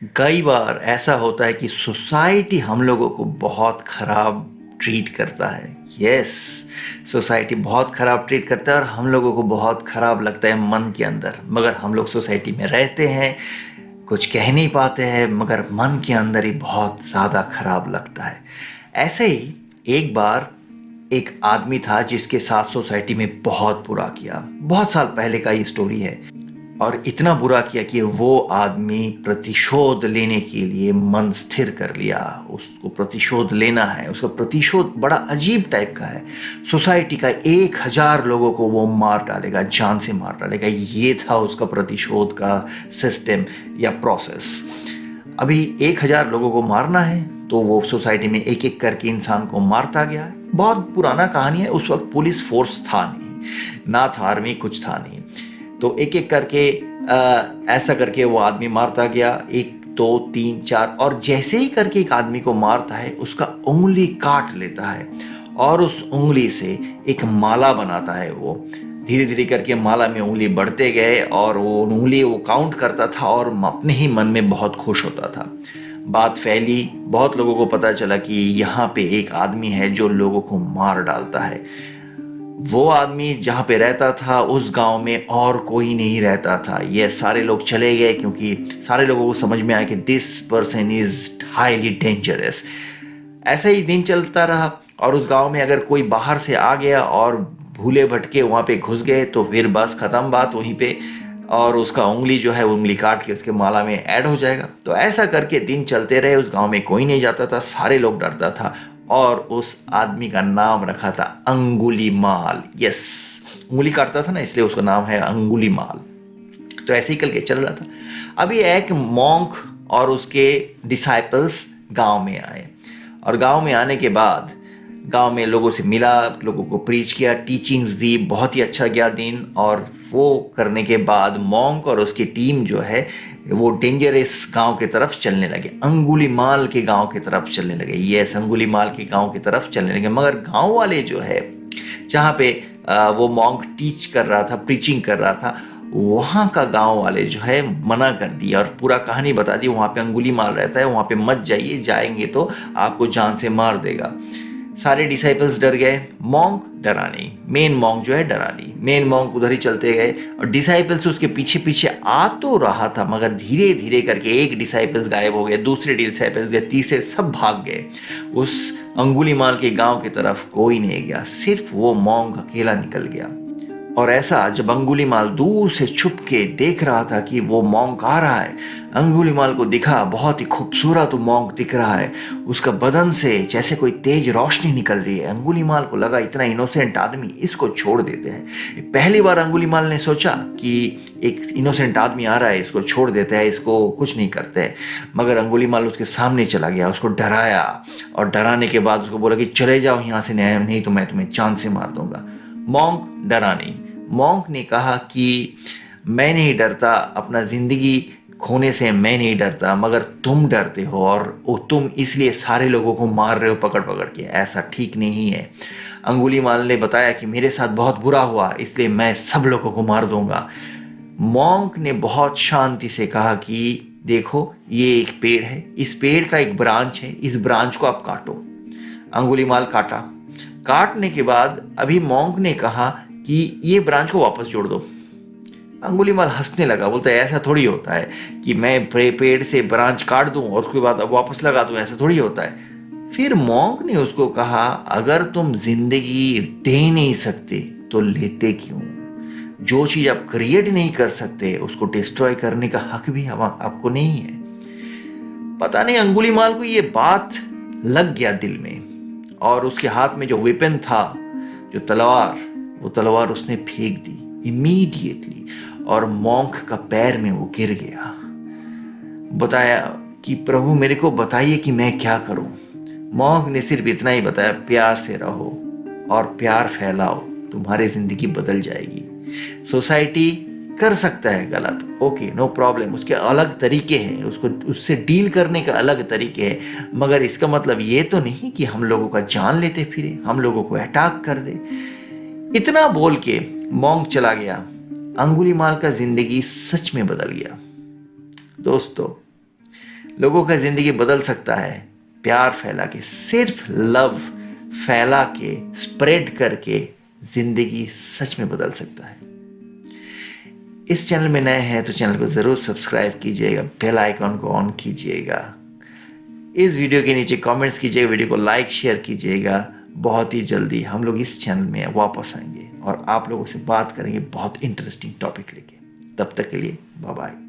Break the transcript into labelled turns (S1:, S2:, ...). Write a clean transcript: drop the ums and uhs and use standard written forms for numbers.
S1: कई बार ऐसा होता है कि सोसाइटी हम लोगों को बहुत खराब ट्रीट करता है। यस, सोसाइटी बहुत खराब ट्रीट करता है और हम लोगों को बहुत खराब लगता है मन के अंदर। मगर हम लोग सोसाइटी में रहते हैं, कुछ कह नहीं पाते हैं, मगर मन के अंदर ही बहुत ज़्यादा खराब लगता है। ऐसे ही एक बार एक आदमी था जिसके साथ सोसाइटी में बहुत बुरा किया। बहुत साल पहले का ये स्टोरी है। और इतना बुरा किया कि वो आदमी प्रतिशोध लेने के लिए मन स्थिर कर लिया। उसको प्रतिशोध लेना है। उसका प्रतिशोध बड़ा अजीब टाइप का है। सोसाइटी का 1,000 लोगों को वो मार डालेगा, जान से मार डालेगा। ये था उसका प्रतिशोध का सिस्टम या प्रोसेस। अभी 1,000 लोगों को मारना है तो वो सोसाइटी में एक एक करके इंसान को मारता गया। बहुत पुराना कहानी है। उस वक्त पुलिस फोर्स था नहीं, ना था आर्मी, कुछ था नहीं। तो एक एक करके ऐसा करके वो आदमी मारता गया। 1 2 3 4, और जैसे ही करके एक आदमी को मारता है उसका उंगली काट लेता है और उस उंगली से एक माला बनाता है। वो धीरे धीरे करके माला में उंगली बढ़ते गए और वो उंगली वो काउंट करता था और अपने ही मन में बहुत खुश होता था। बात फैली, बहुत लोगों को पता चला कि यहाँ पे एक आदमी है जो लोगों को मार डालता है। वो आदमी जहाँ पे रहता था उस गांव में और कोई नहीं रहता था। ये सारे लोग चले गए क्योंकि सारे लोगों को समझ में आया कि this person is highly dangerous. ऐसे ही दिन चलता रहा और उस गांव में अगर कोई बाहर से आ गया और भूले भटके वहाँ पे घुस गए तो फिर बस ख़त्म बात वहीं पे। और उसका उंगली जो है वो उंगली काट के उसके माला में ऐड हो जाएगा। तो ऐसा करके दिन चलते रहे। उस गांव में कोई नहीं जाता था, सारे लोग डरता था। और उस आदमी का नाम रखा था अंगुलीमाल। यस, उंगली काटता था ना, इसलिए उसका नाम है अंगुलीमाल। तो ऐसे ही करके चल रहा था। अभी एक मॉन्क और उसके डिसाइपल्स गांव में आए और गांव में आने के बाद गांव में लोगों से मिला, लोगों को प्रीच किया, टीचिंग्स दी। बहुत ही अच्छा गया दिन। और वो करने के बाद मॉन्क और उसकी टीम जो है वो डेंजरस गांव की तरफ चलने लगे, अंगुलीमाल के गांव की तरफ चलने लगे। यस, अंगुलीमाल के गांव की तरफ चलने लगे। मगर गांव वाले जो है जहाँ पे वो मॉन्क टीच कर रहा था, प्रीचिंग कर रहा था, वहाँ का गांव वाले जो है मना कर दिया और पूरा कहानी बता दी। वहाँ पे अंगुलीमाल रहता है, वहाँ पे मत जाइए, जाएंगे तो आपको जान से मार देगा। सारे डिसाइपल्स डर गए। मॉन्क डरा नहीं, मेन मॉन्क जो है डरा नहीं। मेन मॉन्क उधर ही चलते गए और डिसाइपल्स उसके पीछे पीछे आ तो रहा था, मगर धीरे धीरे करके एक डिसाइपल्स गायब हो गए, दूसरे डिसाइपल्स गए, तीसरे, सब भाग गए। उस अंगुलीमाल के गांव की तरफ कोई नहीं गया, सिर्फ वो मॉन्क अकेला निकल गया। और ऐसा जब अंगुलीमाल दूर से छुप के देख रहा था कि वो मॉन्क आ रहा है, अंगुलीमाल को दिखा बहुत ही खूबसूरत मॉन्क दिख रहा है। उसका बदन से जैसे कोई तेज रोशनी निकल रही है। अंगुलीमाल को लगा इतना इनोसेंट आदमी, इसको छोड़ देते हैं। पहली बार अंगुलीमाल ने सोचा कि एक इनोसेंट आदमी आ रहा है, इसको छोड़ देते हैं, इसको कुछ नहीं करते हैं। मगर अंगुलीमाल उसके सामने चला गया, उसको डराया और डराने के बाद उसको बोला कि चले जाओ यहाँ से, नहीं तो मैं तुम्हें जान से मार दूंगा। मॉन्क डरा नहीं। मॉन्क ने कहा कि मैं नहीं डरता, अपना ज़िंदगी खोने से मैं नहीं डरता, मगर तुम डरते हो और तुम इसलिए सारे लोगों को मार रहे हो पकड़ पकड़ के। ऐसा ठीक नहीं है। अंगुलीमाल ने बताया कि मेरे साथ बहुत बुरा हुआ, इसलिए मैं सब लोगों को मार दूंगा। मॉन्क ने बहुत शांति से कहा कि देखो, ये एक पेड़ है, इस पेड़ का एक ब्रांच है, इस ब्रांच को आप काटो। अंगुलीमाल काटा। काटने के बाद अभी मॉन्क ने कहा कि ये ब्रांच को वापस जोड़ दो। अंगुलीमाल हंसने लगा, बोलता है ऐसा थोड़ी होता है कि मैं पेड़ से ब्रांच काट दूं और उसके बाद अब वापस लगा दूं, ऐसा थोड़ी होता है। फिर मॉन्क ने उसको कहा, अगर तुम जिंदगी दे नहीं सकते तो लेते क्यों? जो चीज आप क्रिएट नहीं कर सकते उसको डिस्ट्रॉय करने का हक भी आपको नहीं है। पता नहीं अंगुलीमाल को ये बात लग गया दिल में और उसके हाथ में जो वेपन था, जो तलवार, वो तलवार उसने फेंक दी इमीडिएटली और मॉन्क का पैर में वो गिर गया। बताया कि प्रभु मेरे को बताइए कि मैं क्या करूं। मॉन्क ने सिर्फ इतना ही बताया, प्यार से रहो और प्यार फैलाओ, तुम्हारी जिंदगी बदल जाएगी। सोसाइटी कर सकता है गलत, ओके, नो प्रॉब्लम, उसके अलग तरीके हैं, उसको उससे डील करने का अलग तरीके हैं, मगर इसका मतलब ये तो नहीं कि हम लोगों का जान लेते फिरे, हम लोगों को अटैक कर दे। इतना बोल के मॉन्क चला गया। अंगुलीमाल का जिंदगी सच में बदल गया। दोस्तों, लोगों का ज़िंदगी बदल सकता है प्यार फैला के, सिर्फ लव फैला के, स्प्रेड करके ज़िंदगी सच में बदल सकता है। इस चैनल में नए हैं तो चैनल को ज़रूर सब्सक्राइब कीजिएगा, बेल आइकॉन को ऑन कीजिएगा, इस वीडियो के नीचे कमेंट्स कीजिएगा, वीडियो को लाइक शेयर कीजिएगा। बहुत ही जल्दी हम लोग इस चैनल में वापस आएंगे और आप लोगों से बात करेंगे बहुत इंटरेस्टिंग टॉपिक लेके। तब तक के लिए बाय बाय।